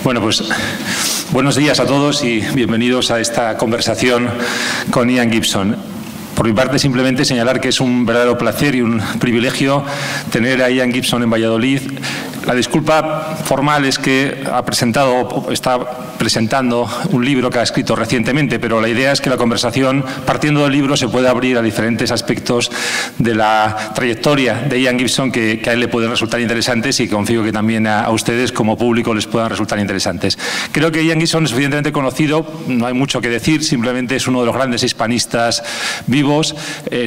Bueno, pues buenos días a todos y bienvenidos a esta conversación con Ian Gibson. Por mi parte, simplemente señalar que es un verdadero placer y un privilegio tener a Ian Gibson en Valladolid. La disculpa formal es que está presentando un libro que ha escrito recientemente, pero la idea es que la conversación, partiendo del libro, se puede abrir a diferentes aspectos de la trayectoria de Ian Gibson que a él le pueden resultar interesantes y confío que también a ustedes como público les puedan resultar interesantes. Creo que Ian Gibson es suficientemente conocido, no hay mucho que decir, simplemente es uno de los grandes hispanistas vivos,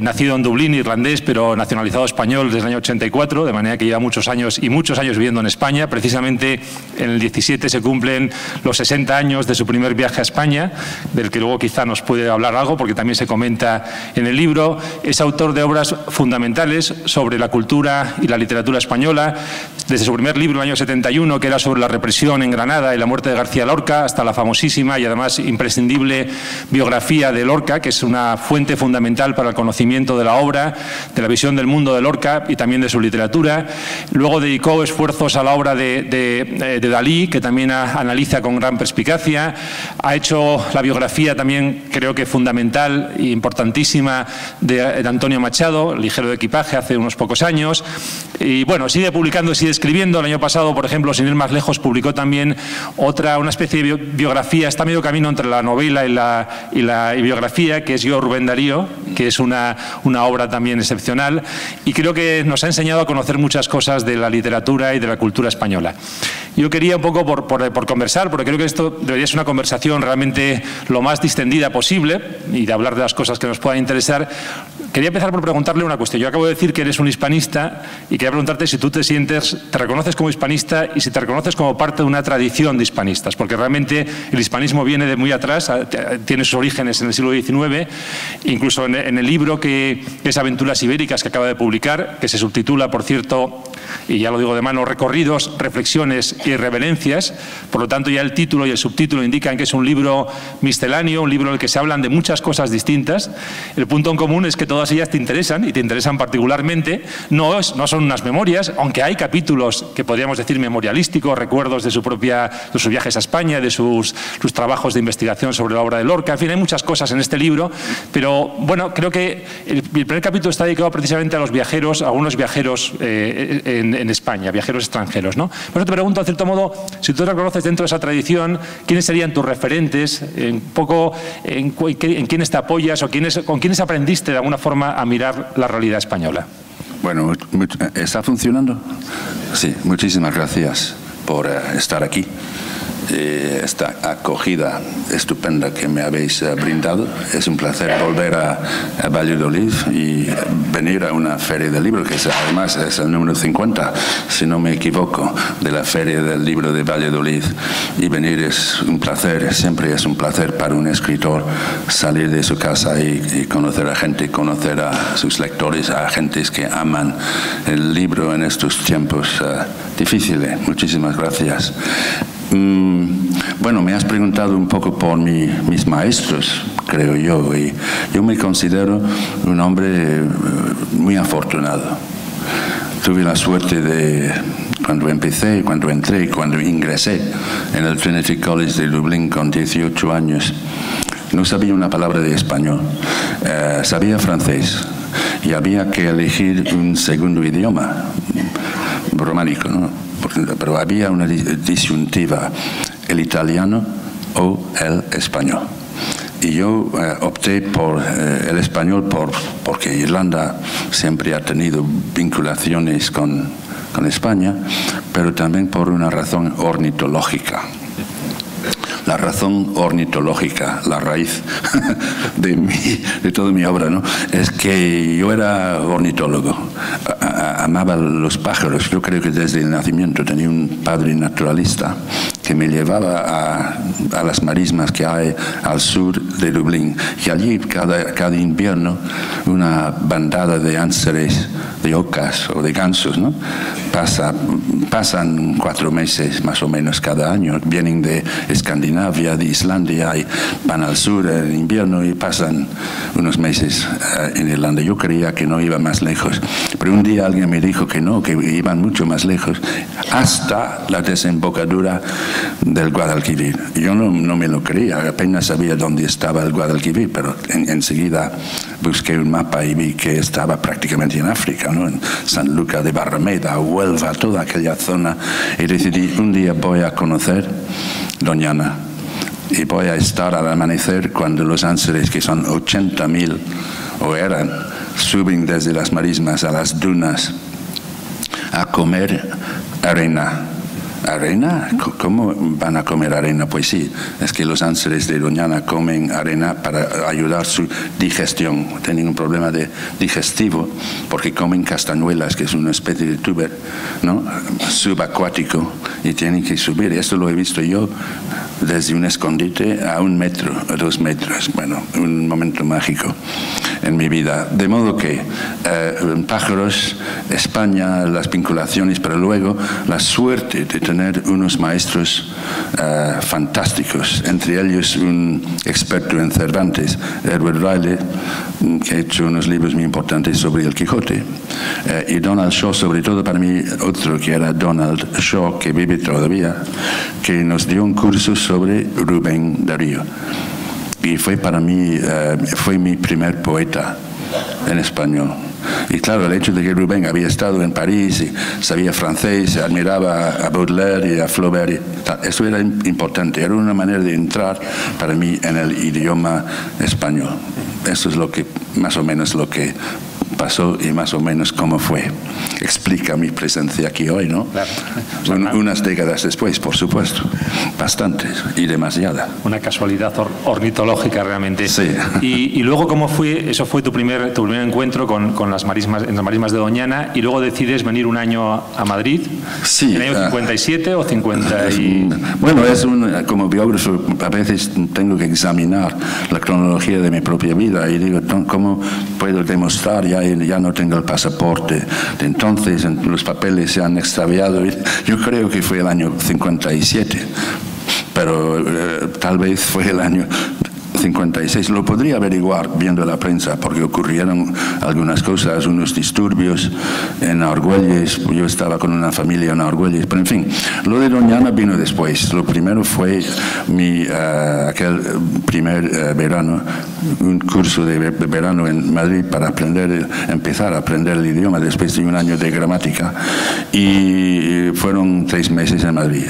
nacido en Dublín, irlandés, pero nacionalizado español desde el año 84, de manera que lleva muchos años viviendo en España. Precisamente en el 17 se cumplen los 60 años de su primer viaje a España, del que luego quizá nos puede hablar algo, porque también se comenta en el libro. Es autor de obras fundamentales sobre la cultura y la literatura española, desde su primer libro, en el año 71, que era sobre la represión en Granada y la muerte de García Lorca, hasta la famosísima y además imprescindible biografía de Lorca, que es una fuente fundamental para el conocimiento de la obra, de la visión del mundo de Lorca y también de su literatura. Luego dedicó esfuerzos a la obra de Dalí, que también analiza con gran perspicacia. Ha hecho la biografía también, creo que fundamental e importantísima, de Antonio Machado, Ligero de equipaje, hace unos pocos años. Y bueno, sigue publicando, sigue escribiendo. El año pasado, por ejemplo, sin ir más lejos, publicó también una especie de biografía, está medio camino entre la novela y la biografía, que es Yo, Rubén Darío, que es una obra también excepcional, y creo que nos ha enseñado a conocer muchas cosas de la literatura y de la cultura española. Yo quería un poco por conversar, porque creo que esto debería ser una conversación realmente lo más distendida posible y de hablar de las cosas que nos puedan interesar. Quería empezar por preguntarle una cuestión. Yo acabo de decir que eres un hispanista y quería preguntarte si tú te reconoces como hispanista y si te reconoces como parte de una tradición de hispanistas, porque realmente el hispanismo viene de muy atrás, tiene sus orígenes en el siglo XIX, incluso en el libro que es Aventuras Ibéricas, que acaba de publicar, que se subtitula, por cierto, y ya lo digo de mano, Recorridos, Reflexiones y Irreverencias. Por lo tanto, ya el título y el subtítulo indican que es un libro misceláneo, un libro en el que se hablan de muchas cosas distintas. El punto en común es que todas ellas te interesan y te interesan particularmente. No son unas memorias, aunque hay capítulos que podríamos decir memorialísticos, recuerdos de sus viajes a España, de sus trabajos de investigación sobre la obra de Lorca. En fin, hay muchas cosas en este libro, pero bueno, creo que el primer capítulo está dedicado precisamente a los viajeros, a algunos viajeros en España, viajeros extranjeros, ¿no? Por eso te pregunto, en cierto modo, si tú te reconoces dentro de esa tradición, ¿quiénes serían tus referentes? Un poco en quiénes te apoyas o con quiénes aprendiste de alguna forma a mirar la realidad española. Bueno, ¿está funcionando? Sí, muchísimas gracias por estar aquí. Esta acogida estupenda que me habéis brindado. Es un placer volver a Valladolid y venir a una feria del libro, que además es el número 50, si no me equivoco, de la feria del libro de Valladolid. Y venir es un placer, siempre es un placer para un escritor salir de su casa y conocer a gente, conocer a sus lectores, a gentes que aman el libro en estos tiempos difíciles. Muchísimas gracias. Bueno, me has preguntado un poco por mis maestros, creo yo, y yo me considero un hombre muy afortunado. Tuve la suerte de, cuando entré, cuando ingresé en el Trinity College de Dublín con 18 años, no sabía una palabra de español, sabía francés y había que elegir un segundo idioma, románico, ¿no? Pero había una disyuntiva, el italiano o el español. Y yo opté por el español porque Irlanda siempre ha tenido vinculaciones con España, pero también por una razón ornitológica. La razón ornitológica, la raíz de toda mi obra, ¿no? Es que yo era ornitólogo, amaba los pájaros. Yo creo que desde el nacimiento tenía un padre naturalista que me llevaba a las marismas que hay al sur de Dublín. Y allí, cada invierno, una bandada de ánseres, de ocas o de gansos, ¿no? Pasan 4 meses más o menos cada año. Vienen de Escandinavia, de Islandia, y van al sur en invierno y pasan unos meses en Irlanda. Yo creía que no iba más lejos, pero un día alguien me dijo que no, que iban mucho más lejos, hasta la desembocadura del Guadalquivir. Yo no me lo creía, apenas sabía dónde estaba el Guadalquivir, pero enseguida busqué un mapa y vi que estaba prácticamente en África, ¿no? En Sanlúcar de Barrameda, Huelva, toda aquella zona, y decidí, un día voy a conocer Doñana y voy a estar al amanecer cuando los ángeles, que son 80.000 o eran, suben desde las marismas a las dunas a comer arena. ¿Arena? ¿Cómo van a comer arena? Pues sí, es que los ángeles de Doñana comen arena para ayudar su digestión. Tienen un problema digestivo porque comen castañuelas, que es una especie de tuber, ¿no? Subacuático, y tienen que subir. Esto lo he visto yo desde un escondite a 1 metro, a 2 metros. Bueno, un momento mágico en mi vida. De modo que pájaros, España, las vinculaciones, pero luego la suerte de tener unos maestros fantásticos, entre ellos un experto en Cervantes, Edward Riley, que ha hecho unos libros muy importantes sobre el Quijote, y Donald Shaw, sobre todo para mí, otro que era Donald Shaw, que vive todavía, que nos dio un curso sobre Rubén Darío. Y fue para mí, fue mi primer poeta en español. Y claro, el hecho de que Rubén había estado en París y sabía francés, admiraba a Baudelaire y a Flaubert, y tal, eso era importante, era una manera de entrar para mí en el idioma español. Eso es lo que, más o menos lo que pasó y más o menos cómo fue. Explica mi presencia aquí hoy, ¿no? Claro. Unas décadas después, por supuesto. Bastantes y demasiada. Una casualidad ornitológica realmente. Sí. Y luego, ¿cómo fue? Eso fue tu primer encuentro con las marismas, en las marismas de Doñana, y luego decides venir un año a Madrid. Sí. ¿En el año 57 o 50? Bueno, como biógrafo a veces tengo que examinar la cronología de mi propia vida y digo, ¿cómo puedo demostrar? Ya no tengo el pasaporte de entonces, los papeles se han extraviado. Yo creo que fue el año 57, pero tal vez fue el año 56. Lo podría averiguar viendo la prensa, porque ocurrieron algunas cosas, unos disturbios en Argüelles. Yo estaba con una familia en Argüelles, pero en fin, lo de Doñana vino después. Lo primero fue aquel primer verano, un curso de verano en Madrid para empezar a aprender el idioma después de un año de gramática, y fueron 3 meses en Madrid.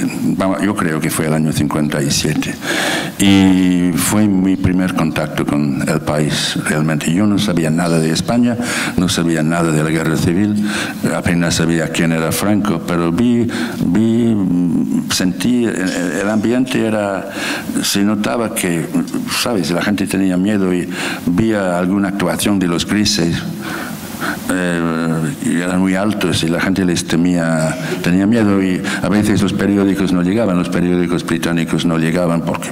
Yo creo que fue el año 57 y fue mi primer contacto con el país realmente. Yo no sabía nada de España, no sabía nada de la guerra civil, apenas sabía quién era Franco, pero sentí, el ambiente se notaba que, ¿sabes?, la gente tenía miedo, y vi alguna actuación de los grises, y eran muy altos y la gente les tenía miedo, y a veces los periódicos no llegaban, los periódicos británicos no llegaban porque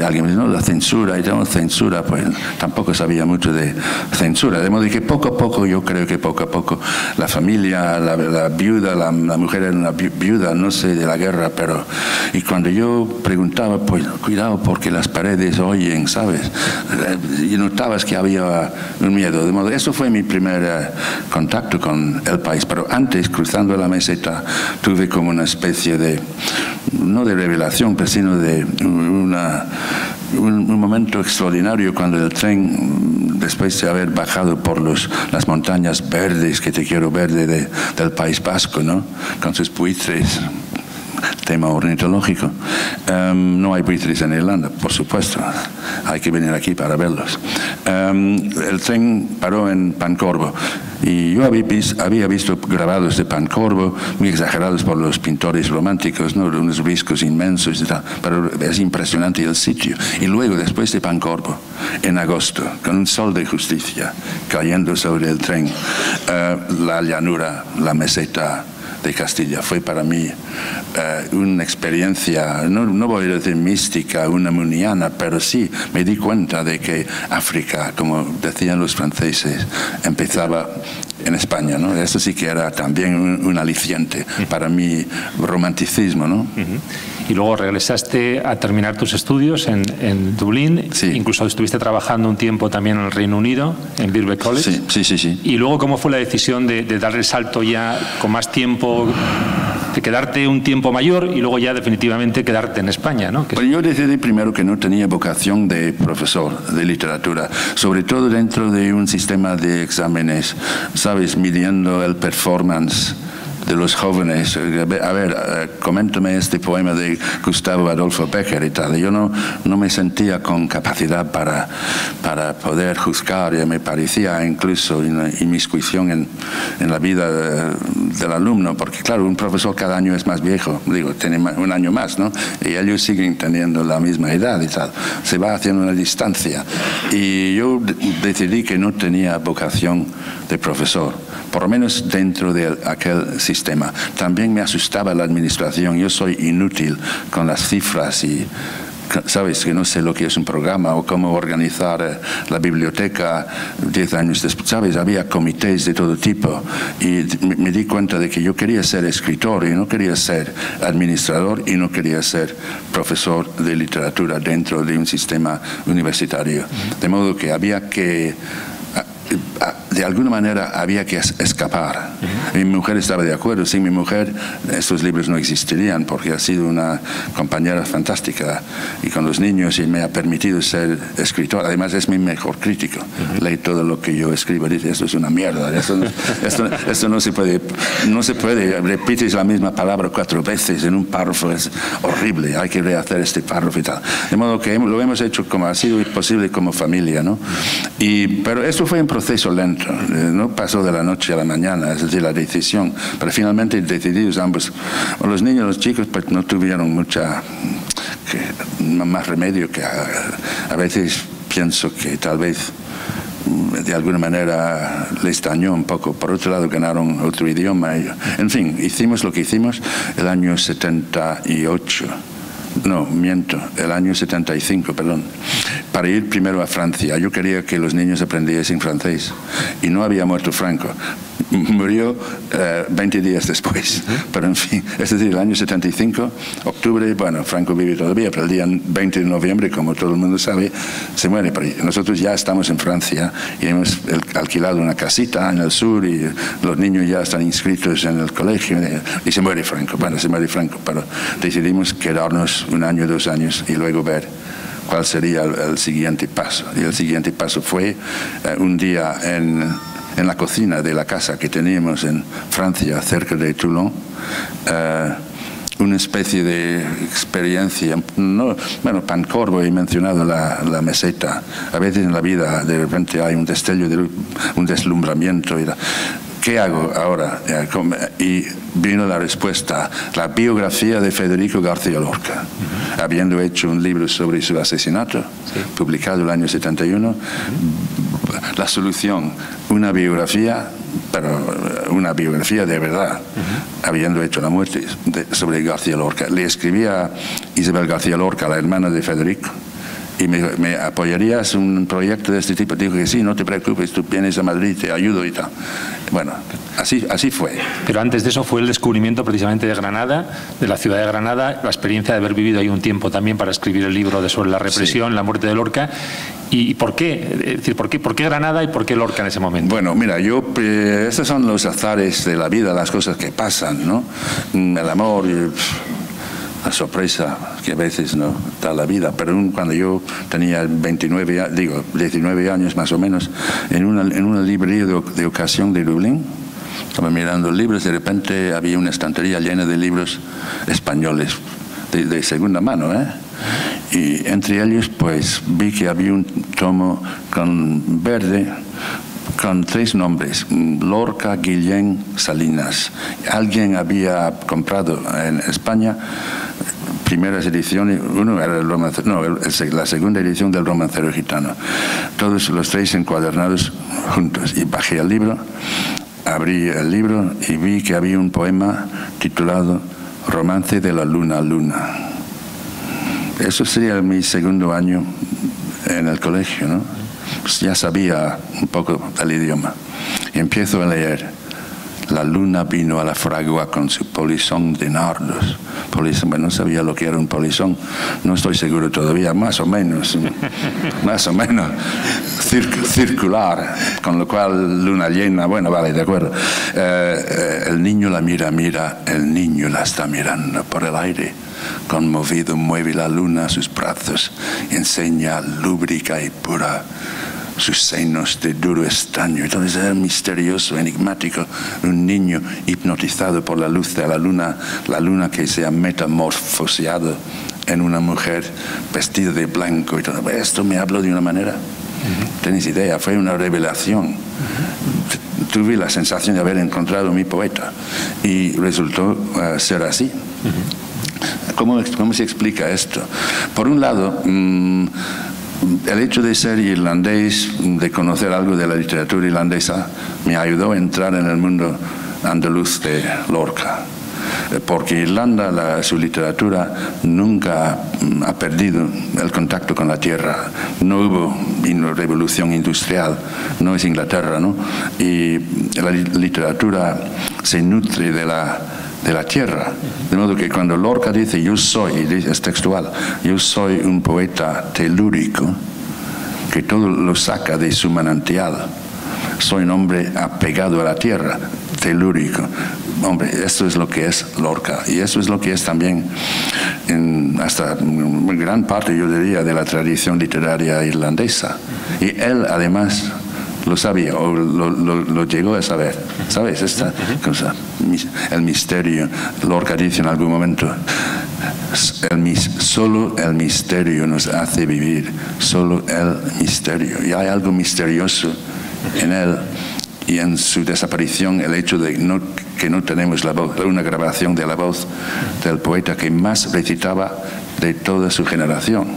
alguien me dice, no, la censura, y tenemos censura, pues tampoco sabía mucho de censura, de modo que poco a poco, yo creo que poco a poco, la familia, la viuda, la mujer era una viuda, no sé, de la guerra, pero, y cuando yo preguntaba, pues cuidado porque las paredes oyen, ¿sabes? Y notabas que había un miedo, de modo, eso fue mi primer contacto con el país. Pero antes, cruzando la meseta, tuve como una especie de, no de revelación, pero sino de un momento extraordinario cuando el tren, después de haber bajado por las montañas verdes, que te quiero ver, del País Vasco, ¿no?, con sus buitres, tema ornitológico. No hay buitres en Irlanda, por supuesto. Hay que venir aquí para verlos. El tren paró en Pancorbo y yo había visto grabados de Pancorbo muy exagerados por los pintores románticos, ¿no?, unos riscos inmensos y tal, pero es impresionante el sitio. Y luego, después de Pancorbo, en agosto, con un sol de justicia cayendo sobre el tren, la llanura, la meseta de Castilla, fue para mí una experiencia, no voy a decir mística, unamuniana, pero sí me di cuenta de que África, como decían los franceses, empezaba en España, ¿no? Eso sí que era también un aliciente para mi romanticismo, ¿no? Y luego regresaste a terminar tus estudios en Dublín. Sí. Incluso estuviste trabajando un tiempo también en el Reino Unido, en Birkbeck College. Sí. Y luego, ¿cómo fue la decisión de dar el salto ya con más tiempo? de quedarte un tiempo mayor y luego ya definitivamente quedarte en España, ¿no? Pues yo decidí primero que no tenía vocación de profesor de literatura, sobre todo dentro de un sistema de exámenes, ¿sabes? Midiendo el performance de los jóvenes. A ver, coméntame este poema de Gustavo Adolfo Bécquer y tal. Yo no me sentía con capacidad para poder juzgar, y me parecía incluso una inmiscuición en la vida del alumno, porque claro, un profesor cada año es más viejo, digo, tiene un año más, ¿no? Y ellos siguen teniendo la misma edad y tal. Se va haciendo una distancia. Y yo decidí que no tenía vocación de profesor, por lo menos dentro de aquel sistema. También me asustaba la administración. Yo soy inútil con las cifras y, sabes, que no sé lo que es un programa o cómo organizar la biblioteca 10 años después. Sabes, había comités de todo tipo y me di cuenta de que yo quería ser escritor y no quería ser administrador y no quería ser profesor de literatura dentro de un sistema universitario. De modo que había que... de alguna manera había que escapar. Mi mujer estaba de acuerdo. Sin mi mujer estos libros no existirían, porque ha sido una compañera fantástica y con los niños, y me ha permitido ser escritor. Además es mi mejor crítico. Lee todo lo que yo escribo y dice, esto es una mierda, esto no se puede, repites la misma palabra 4 veces en un párrafo, es horrible, hay que rehacer este párrafo y tal. De modo que lo hemos hecho como ha sido posible como familia, ¿no? Pero esto fue un proceso lento. No pasó de la noche a la mañana, es decir, la decisión, pero finalmente decidimos ambos. Los niños, los chicos, pues no tuvieron más remedio que a veces pienso que tal vez de alguna manera les dañó un poco. Por otro lado, ganaron otro idioma. En fin, hicimos lo que hicimos el año 78. No, miento, el año 75, perdón, para ir primero a Francia. Yo quería que los niños aprendiesen francés y no había muerto Franco. Murió 20 días después, pero en fin, es decir, el año 75, octubre, bueno, Franco vive todavía, pero el día 20 de noviembre, como todo el mundo sabe, se muere. Pero nosotros ya estamos en Francia y hemos alquilado una casita en el sur y los niños ya están inscritos en el colegio y se muere Franco. Bueno, se muere Franco, pero decidimos quedarnos 1 año, 2 años y luego ver cuál sería el siguiente paso. Y el siguiente paso fue un día en la cocina de la casa que teníamos en Francia, cerca de Toulon, una especie de experiencia. Bueno, Pancorbo, he mencionado la meseta. A veces en la vida de repente hay un destello, un deslumbramiento. ¿Qué hago ahora? Y vino la respuesta, la biografía de Federico García Lorca. Habiendo hecho un libro sobre su asesinato, publicado el año 71, la solución, una biografía, pero una biografía de verdad, habiendo hecho la muerte sobre García Lorca. Le escribí a Isabel García Lorca, la hermana de Federico, y me apoyarías un proyecto de este tipo. Dijo que sí, no te preocupes, tú vienes a Madrid, te ayudo y tal. Bueno, así fue. Pero antes de eso fue el descubrimiento precisamente de Granada, de la ciudad de Granada, la experiencia de haber vivido ahí un tiempo también para escribir el libro sobre la represión, la muerte de Lorca. ¿Y por qué? Es decir, ¿por qué Granada y por qué Lorca en ese momento? Bueno, mira, estos son los azares de la vida, las cosas que pasan, ¿no? El amor, la sorpresa que a veces no da la vida. Pero cuando yo tenía 19 años más o menos, en una librería de ocasión de Dublín, estaba mirando libros, de repente había una estantería llena de libros españoles de segunda mano, y entre ellos pues vi que había un tomo con verde con 3 nombres: Lorca, Guillén, Salinas. Alguien había comprado en España primeras ediciones. Uno era la segunda edición del Romancero Gitano, todos los 3 encuadernados juntos. Y bajé el libro, abrí el libro y vi que había un poema titulado Romance de la Luna Luna. Eso sería mi segundo año en el colegio, ¿no? Pues ya sabía un poco el idioma. Y empiezo a leer. La luna vino a la fragua con su polizón de nardos, polizón. Bueno, no sabía lo que era un polizón, no estoy seguro todavía, más o menos circular, con lo cual luna llena, bueno, vale, de acuerdo. El niño la mira, el niño la está mirando por el aire. Conmovido mueve la luna a sus brazos, enseña lúbrica y pura sus senos de duro estaño. Entonces era misterioso, enigmático, un niño hipnotizado por la luz de la luna que se ha metamorfoseado en una mujer vestida de blanco y todo. Esto me habló de una manera. ¿Tenéis idea? Fue una revelación. Tuve la sensación de haber encontrado a mi poeta y resultó ser así. ¿Cómo se explica esto? Por un lado, el hecho de ser irlandés, de conocer algo de la literatura irlandesa, me ayudó a entrar en el mundo andaluz de Lorca. Porque Irlanda, su literatura, nunca ha perdido el contacto con la tierra. No hubo revolución industrial, no es Inglaterra, ¿no? Y la literatura se nutre de la tierra. De modo que cuando Lorca dice, es textual, yo soy un poeta telúrico, que todo lo saca de su manantial. Soy un hombre apegado a la tierra, telúrico. Hombre, esto es lo que es Lorca, y eso es lo que es también hasta gran parte, yo diría, de la tradición literaria irlandesa. Y él, además, lo sabía, o lo llegó a saber. ¿Sabes? Esta cosa, el misterio. Lorca dice en algún momento, solo el misterio nos hace vivir, solo el misterio. Y hay algo misterioso en él, y en su desaparición, el hecho de que no tenemos la voz, una grabación de la voz del poeta que más recitaba de toda su generación.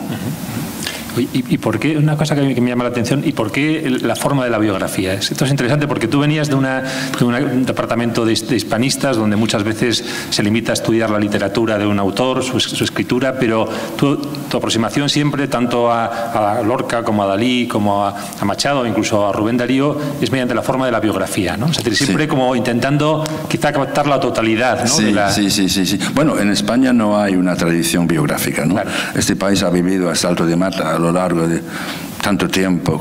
¿Y por qué? Una cosa que me llama la atención, ¿y por qué la forma de la biografía? Esto es interesante porque tú venías de un departamento de hispanistas donde muchas veces se limita a estudiar la literatura de un autor, su escritura, pero tu aproximación siempre, tanto a Lorca como a Dalí, como a Machado, incluso a Rubén Darío, es mediante la forma de la biografía, ¿no? Es decir, siempre como intentando quizá captar la totalidad, ¿no? Sí. Bueno, en España no hay una tradición biográfica, ¿no? Claro. Este país ha vivido a salto de mata a lo largo de tanto tiempo.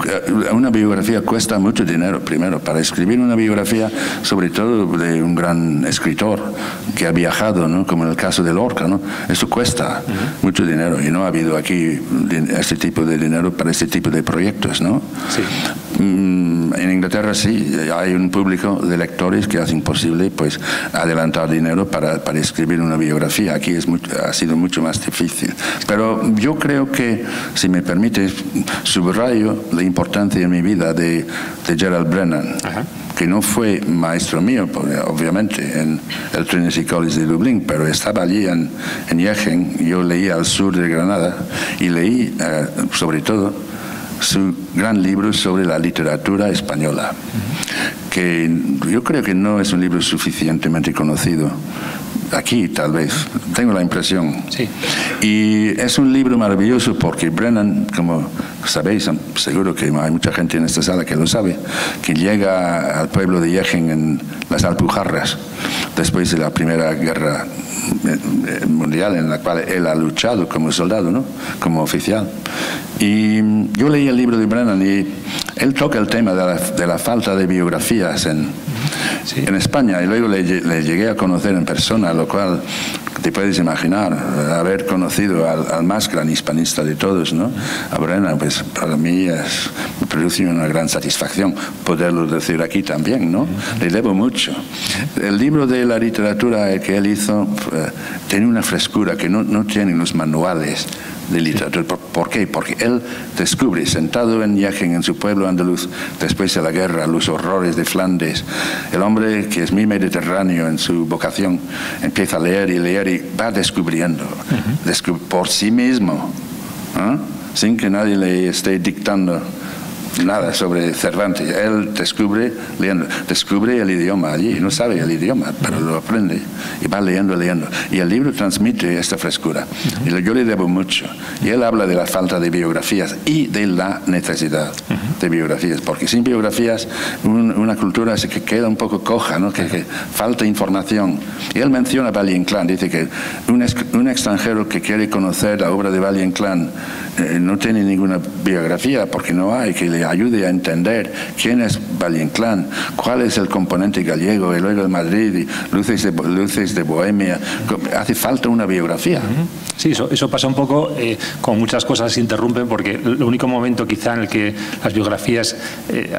Una biografía cuesta mucho dinero, primero, para escribir una biografía, sobre todo de un gran escritor que ha viajado, ¿no? Como en el caso de Lorca, ¿no? Eso cuesta mucho dinero, y no ha habido aquí este tipo de dinero para este tipo de proyectos, ¿no? Sí. En Inglaterra sí, hay un público de lectores que hace imposible, pues, adelantar dinero para escribir una biografía. Aquí ha sido mucho más difícil. Pero yo creo que, si me permite, subrayo la importancia en mi vida de Gerald Brennan, que no fue maestro mío, obviamente, en el Trinity College de Dublín, pero estaba allí en Jaén. Yo leía al sur de Granada y leí, sobre todo, su gran libro sobre la literatura española, que yo creo que no es un libro suficientemente conocido. Aquí, tal vez, tengo la impresión. Sí. Y es un libro maravilloso porque Brennan, como sabéis, seguro que hay mucha gente en esta sala que lo sabe, que llega al pueblo de Jaén en las Alpujarras, después de la Primera Guerra Mundial, en la cual él ha luchado como soldado, ¿no? Como oficial. Y yo leí el libro de Brennan y él toca el tema de la falta de biografías en España, y luego le llegué a conocer en persona, lo cual te puedes imaginar, haber conocido al más gran hispanista de todos, ¿no? A Brennan, pues para mí me produce una gran satisfacción poderlo decir aquí también, ¿no? Le debo mucho. El libro de la literatura que él hizo tiene una frescura que no tienen los manuales de literatura. ¿Por qué? Porque él descubre, sentado en Jaén, en su pueblo andaluz, después de la guerra, los horrores de Flandes. El hombre, que es muy mediterráneo en su vocación, empieza a leer y va descubriendo por sí mismo, ¿eh? Sin que nadie le esté dictando nada sobre Cervantes. Él descubre leyendo, descubre el idioma allí, no sabe el idioma, pero lo aprende y va leyendo. Y el libro transmite esta frescura. Y yo le debo mucho. Y él habla de la falta de biografías y de la necesidad de biografías, porque sin biografías una cultura se queda un poco coja, ¿no? que falta información. Y él menciona Valle Inclán, dice que un extranjero que quiere conocer la obra de Valle Inclán no tiene ninguna biografía, porque no hay que le ayude a entender quién es Valle Inclán, cuál es el componente gallego, y luego de Madrid, y luces de Bohemia. Hace falta una biografía. Sí, eso pasa un poco con muchas cosas, se interrumpen, porque el único momento quizá en el que las biografías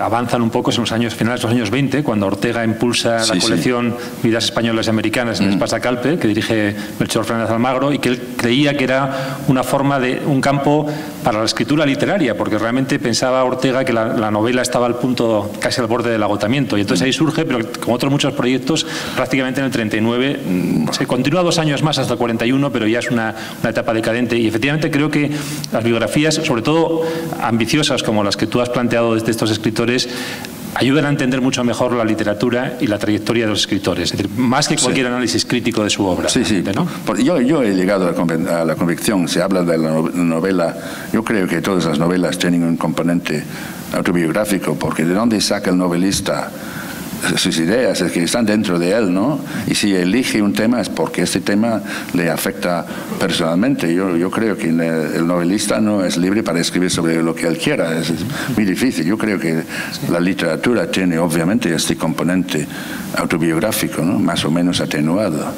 avanzan un poco es en los años finales de los años 20, cuando Ortega impulsa la colección Vidas Españolas y Americanas en Espasa Calpe, que dirige Melchor Fernández Almagro, y que él creía que era una forma de un campo para la escritura literaria, porque realmente pensaba Ortega que la novela estaba al punto, casi al borde del agotamiento, y entonces ahí surge, pero como otros muchos proyectos, prácticamente en el 39, se continúa 2 años más hasta el 41, pero ya es una etapa decadente, y efectivamente creo que las biografías, sobre todo ambiciosas como las que tú has planteado desde estos escritores, ayudan a entender mucho mejor la literatura y la trayectoria de los escritores, es decir, más que cualquier análisis crítico de su obra. Sí, sí. ¿No? Yo he llegado a la convicción, se habla de la novela, yo creo que todas las novelas tienen un componente autobiográfico, porque ¿de dónde saca el novelista sus ideas? Es que están dentro de él, ¿no? Y si elige un tema es porque este tema le afecta personalmente. Yo creo que el novelista no es libre para escribir sobre lo que él quiera, es muy difícil. Yo creo que la literatura tiene obviamente este componente autobiográfico, ¿no? Más o menos atenuado.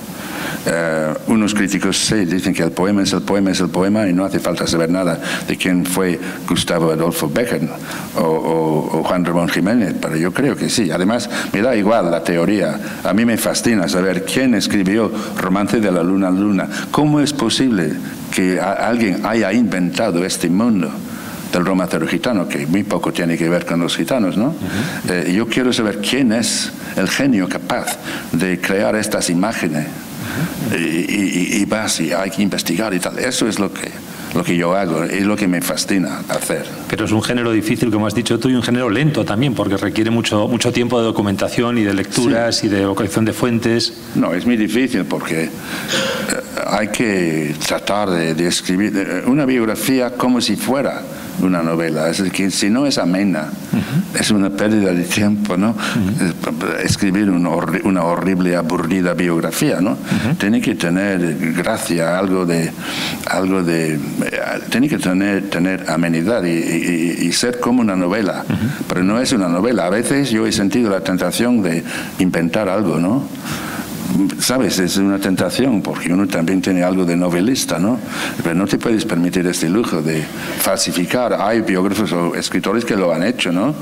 Unos críticos sí dicen que el poema es el poema y no hace falta saber nada de quién fue Gustavo Adolfo Bécquer o Juan Ramón Jiménez, pero yo creo que sí. Además, me da igual la teoría. A mí me fascina saber quién escribió Romance de la Luna a Luna. ¿Cómo es posible que alguien haya inventado este mundo del romancero gitano, que muy poco tiene que ver con los gitanos, ¿no? Yo quiero saber quién es el genio capaz de crear estas imágenes. Y vas y hay que investigar y tal. Eso es lo que yo hago, es lo que me fascina hacer. Pero es un género difícil, como has dicho tú, y un género lento también, porque requiere mucho tiempo de documentación y de lecturas y de localización de fuentes. No, es muy difícil porque hay que tratar de escribir una biografía como si fuera una novela. Es decir, si no es amena, es una pérdida de tiempo, ¿no? Escribir una horrible, aburrida biografía, ¿no? Tiene que tener gracia, tiene que tener amenidad y ser como una novela, pero no es una novela. A veces yo he sentido la tentación de inventar algo, ¿no? ¿Sabes? Es una tentación, porque uno también tiene algo de novelista, ¿no? Pero no te puedes permitir este lujo de falsificar. Hay biógrafos o escritores que lo han hecho, ¿no?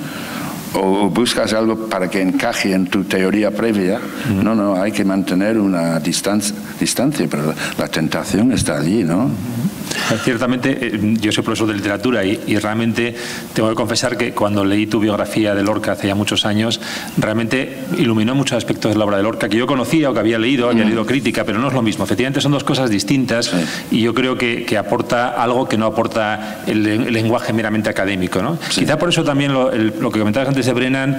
O buscas algo para que encaje en tu teoría previa. No, hay que mantener una distancia, pero la tentación está allí, ¿no? Ciertamente, yo soy profesor de literatura y realmente tengo que confesar que cuando leí tu biografía de Lorca hace ya muchos años, realmente iluminó muchos aspectos de la obra de Lorca que yo conocía o que había leído crítica, pero no es lo mismo. Efectivamente son dos cosas distintas y yo creo que aporta algo que no aporta el lenguaje meramente académico, ¿no? Sí. Quizá por eso también lo que comentabas antes de Brennan,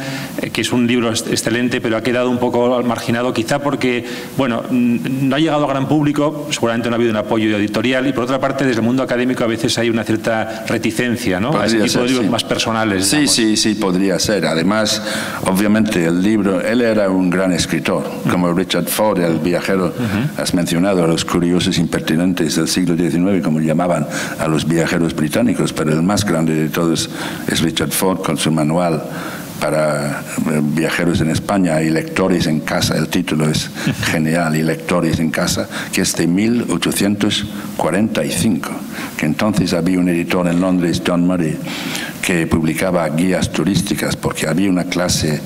que es un libro excelente, pero ha quedado un poco marginado, quizá porque, bueno, no ha llegado al gran público, seguramente no ha habido un apoyo editorial, y por otra parte, desde el mundo académico a veces hay una cierta reticencia, ¿no? A ese tipo de libros más personales. Sí, podría ser. Además, obviamente, el libro, él era un gran escritor, como Richard Ford, el viajero, has mencionado a los curiosos impertinentes del siglo XIX, como llamaban a los viajeros británicos, pero el más grande de todos es Richard Ford con su manual para viajeros en España y lectores en casa. El título es genial, y lectores en casa, que es de 1845, que entonces había un editor en Londres, John Murray, que publicaba guías turísticas porque había una clase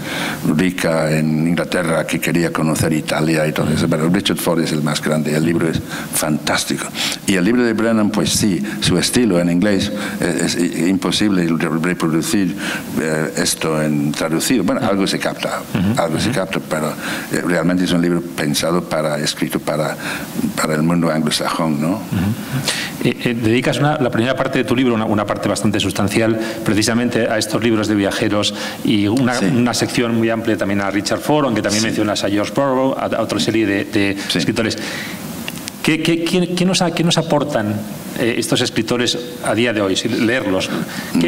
rica en Inglaterra que quería conocer Italia y todo eso. Pero Richard Ford es el más grande, el libro es fantástico. Y el libro de Brennan, pues sí, su estilo en inglés es imposible reproducir esto en traducido. Bueno, algo se capta, pero realmente es un libro pensado escrito para el mundo anglosajón, ¿no? Dedicas la primera parte de tu libro, una parte bastante sustancial, precisamente a estos libros de viajeros y una sección muy amplia también a Richard Ford, aunque también mencionas a George Borrow, a otra serie de escritores. ¿Qué nos aportan estos escritores a día de hoy, leerlos?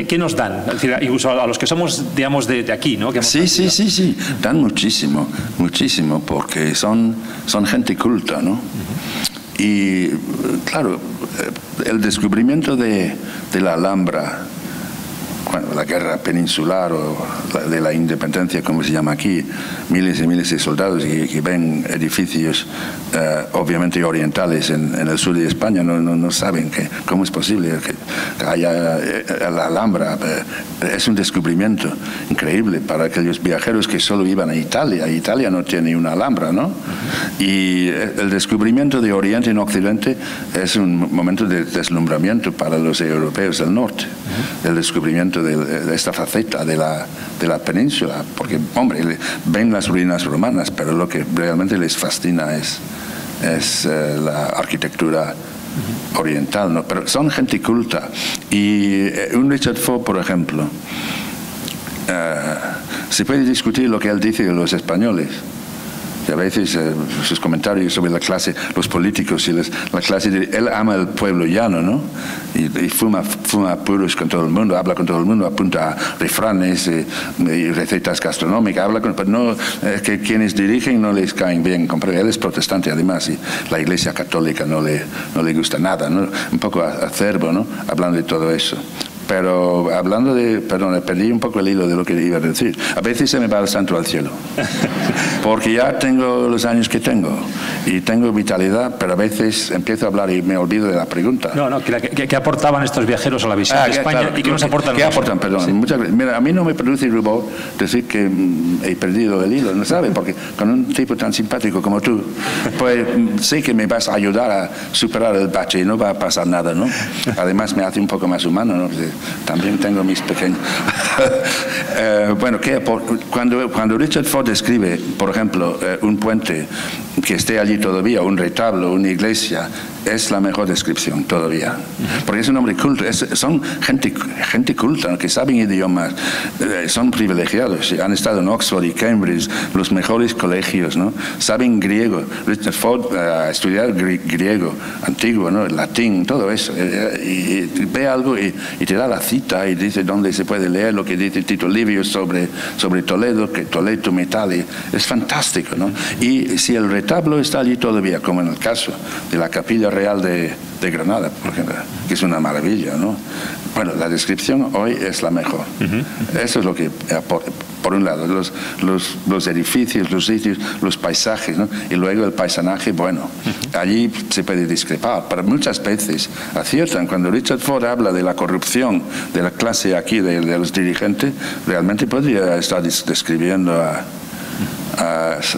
¿Qué nos dan? Es decir, incluso a los que somos, digamos, de aquí, ¿no? Sí, dan muchísimo, muchísimo, porque son gente culta, ¿no? Y, claro, el descubrimiento de la Alhambra, bueno, la guerra peninsular o de la independencia, como se llama aquí, miles y miles de soldados que ven edificios obviamente orientales en el sur de España, no saben cómo es posible que haya la Alhambra. Es un descubrimiento increíble para aquellos viajeros que solo iban a Italia. Italia no tiene una Alhambra, ¿no? Y el descubrimiento de Oriente en Occidente es un momento de deslumbramiento para los europeos del norte. El descubrimiento de esta faceta de la península, porque, hombre, ven las ruinas romanas, pero lo que realmente les fascina es la arquitectura oriental, ¿no? Pero son gente culta. Y un Richard Ford, por ejemplo, se puede discutir lo que él dice de los españoles. Y a veces sus comentarios sobre la clase, los políticos y la clase, él ama el pueblo llano, ¿no? Y fuma puros con todo el mundo, habla con todo el mundo, apunta a refranes y recetas gastronómicas, pero no, que quienes dirigen no les caen bien. Él es protestante además y la Iglesia Católica no le gusta nada, ¿no? Un poco acerbo, ¿no? Hablando de todo eso. Pero hablando perdón, perdí un poco el hilo de lo que iba a decir. A veces se me va el santo al cielo, porque ya tengo los años que tengo y tengo vitalidad, pero a veces empiezo a hablar y me olvido de la pregunta. No, ¿qué aportaban estos viajeros a la visión de España? Claro, ¿y qué nos aportan? ¿Qué aportan? Perdón. Sí. Muchas veces, mira, a mí no me produce rubor decir que he perdido el hilo, ¿no sabe? Porque con un tipo tan simpático como tú, pues sé que me vas a ayudar a superar el bache y no va a pasar nada, ¿no? Además me hace un poco más humano, ¿no? También tengo mis pequeños. Bueno, cuando Richard Ford escribe, por ejemplo, un puente que esté allí todavía, un retablo, una iglesia, es la mejor descripción todavía. Porque es un hombre culto, son gente culta, ¿no? Que saben idiomas, son privilegiados, han estado en Oxford y Cambridge, los mejores colegios, ¿no? Saben griego. Richard Ford ha estudiado griego antiguo, ¿no? El latín, todo eso. Y ve algo y te da la cita y dice dónde se puede leer lo que dice Tito Livio sobre Toledo, que Toledo Metali. Es fantástico, ¿no? Y si el retablo está allí todavía, como en el caso de la Capilla Real de Granada, por ejemplo, que es una maravilla, ¿no? Bueno, la descripción hoy es la mejor. Eso es lo que aporta. Por un lado, los edificios, los sitios, los paisajes, ¿no? Y luego el paisanaje, bueno, allí se puede discrepar, pero muchas veces aciertan. Cuando Richard Ford habla de la corrupción de la clase aquí, de los dirigentes, realmente podría estar describiendo a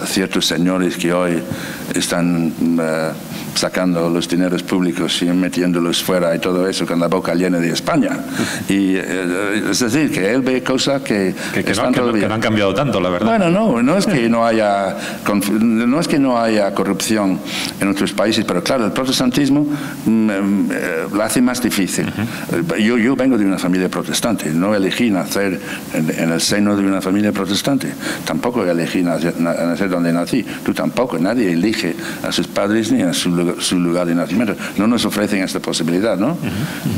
ciertos señores que hoy están sacando los dineros públicos y metiéndolos fuera y todo eso con la boca llena de España. Y es decir, que él ve cosas que no han cambiado tanto, la verdad. Bueno, no es que no haya corrupción en otros países, pero claro, el protestantismo lo hace más difícil. Yo vengo de una familia protestante, no elegí nacer en el seno de una familia protestante, tampoco elegí nacer donde nací, tú tampoco, nadie elige a sus padres ni a su lugar de nacimiento, no nos ofrecen esta posibilidad, ¿no?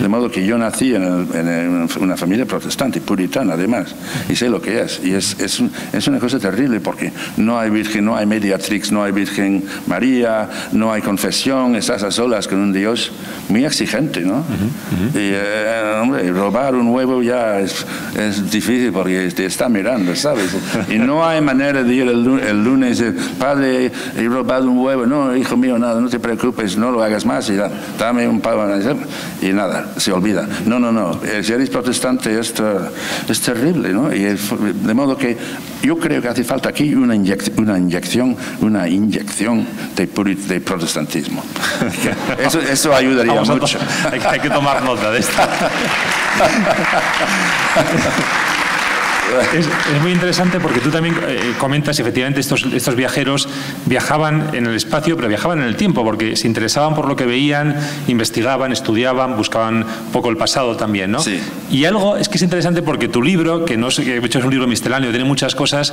De modo que yo nací en una familia protestante, puritana además, y sé lo que es, y es una cosa terrible porque no hay virgen, no hay mediatrix, no hay Virgen María, no hay confesión, estás a solas con un Dios muy exigente, ¿no? Y, hombre, robar un huevo ya es difícil porque te está mirando, ¿sabes? Y no hay manera de ir el lunes, padre, he robado un huevo, no, hijo mío, nada, no te preocupes, no lo hagas más y dame un pavo y nada, se olvida. No, si eres protestante es terrible, ¿no? Y de modo que yo creo que hace falta aquí una inyección de protestantismo. Eso ayudaría mucho. Hay que tomar nota de esto. Es muy interesante porque tú también comentas, efectivamente, estos viajeros viajaban en el espacio, pero viajaban en el tiempo, porque se interesaban por lo que veían, investigaban, estudiaban, buscaban un poco el pasado también, ¿no? Sí. Y algo es que es interesante porque tu libro, que no sé, que de hecho es un libro misceláneo, tiene muchas cosas,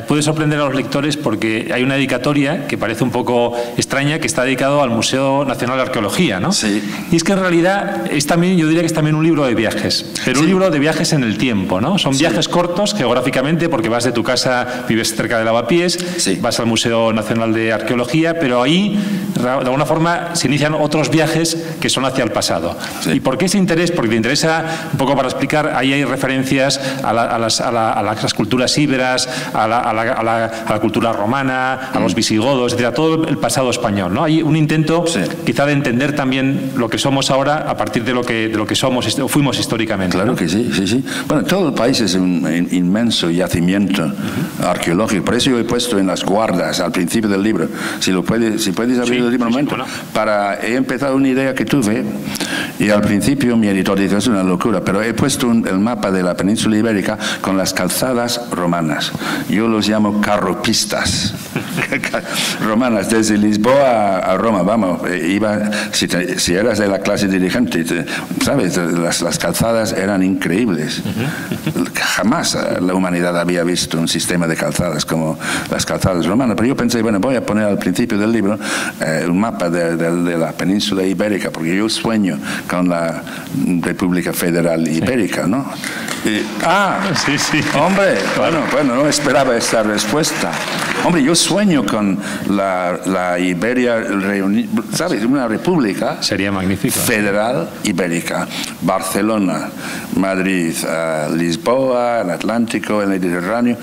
puede sorprender a los lectores porque hay una dedicatoria que parece un poco extraña, que está dedicado al Museo Nacional de Arqueología, ¿no? Sí. Y es que en realidad es también, yo diría que es también un libro de viajes, pero un libro de viajes en el tiempo, ¿no? Son viajes cortos geográficamente porque vas de tu casa, vives cerca de Lavapiés, vas al Museo Nacional de Arqueología, pero ahí de alguna forma se inician otros viajes que son hacia el pasado. ¿Y por qué ese interés? Porque te interesa, un poco para explicar, ahí hay referencias a las culturas íberas, a la cultura romana, a los visigodos, etcétera, todo el pasado español, ¿no? Hay un intento quizá de entender también lo que somos ahora a partir de lo que somos o fuimos históricamente. Claro, ¿no? Que sí, sí, sí. Bueno, todo el país es un inmenso yacimiento arqueológico. Por eso yo he puesto en las guardas al principio del libro. Si puedes abrir el libro un momento. He empezado una idea que tuve y al principio mi editor dice, es una locura, pero he puesto el mapa de la península ibérica con las calzadas romanas. Yo los llamo carropistas romanas, desde Lisboa a Roma. Vamos, si eras de la clase dirigente, ¿sabes? Las calzadas eran increíbles. Jamás la humanidad había visto un sistema de calzadas como las calzadas romanas. Pero yo pensé, bueno, voy a poner al principio del libro un mapa de la península ibérica, porque yo sueño con la República Federal Ibérica, ¿no? Sí, sí. Hombre, bueno, no esperaba esta respuesta. Hombre, yo sueño con la Iberia reunida, ¿sabes? Una república. Sería magnífico. Federal Ibérica. Barcelona, Madrid, Lisboa, el Atlántico, el Mediterráneo.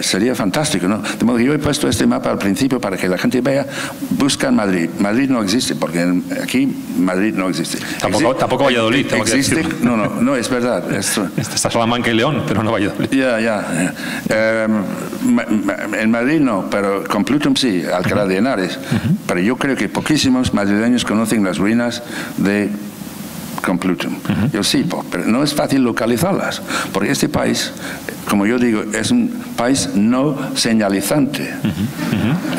Sería fantástico, ¿no? De modo que yo he puesto este mapa al principio para que la gente vea, busca en Madrid. Madrid no existe, porque aquí Madrid no existe. Tampoco Valladolid. ¿Existe? No, es verdad. Está Salamanca y León, pero no Valladolid. Ya. En Madrid no, pero Complutum sí, Alcalá de Henares. Pero yo creo que poquísimos madrileños conocen las ruinas de Complutum. Yo sí, pero no es fácil localizarlas, porque este país, como yo digo, es un país no señalizante.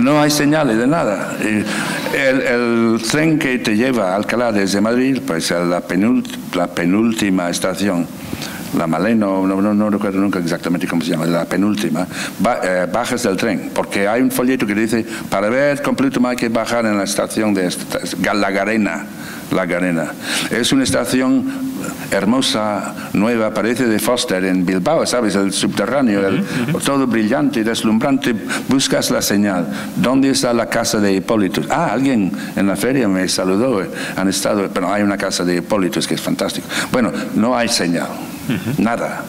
No hay señales de nada. El tren que te lleva a Alcalá desde Madrid, pues a la penúltima estación, la Maleno, no recuerdo nunca exactamente cómo se llama, la penúltima, bajas del tren, porque hay un folleto que dice, para ver Complutum hay que bajar en la estación de La Garena. Es una estación hermosa, nueva, parece de Foster en Bilbao, ¿sabes? El subterráneo, todo brillante, deslumbrante. Buscas la señal. ¿Dónde está la casa de Hipólitos? Alguien en la feria me saludó. Han estado, pero hay una casa de Hipólitos que es fantástico. Bueno, no hay señal. Nada.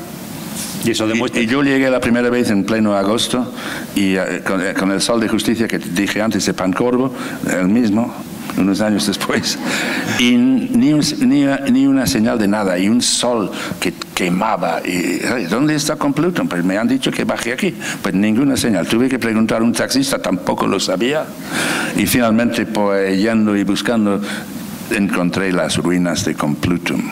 Y eso demuestra. Y yo llegué la primera vez en pleno agosto y con el sol de justicia que dije antes de Pancorbo, el mismo, unos años después, y ni una señal de nada, y un sol que quemaba. Y, ¿dónde está Complutum? Pues me han dicho que baje aquí. Pues ninguna señal. Tuve que preguntar a un taxista, tampoco lo sabía. Y finalmente, pues, yendo y buscando, encontré las ruinas de Complutum.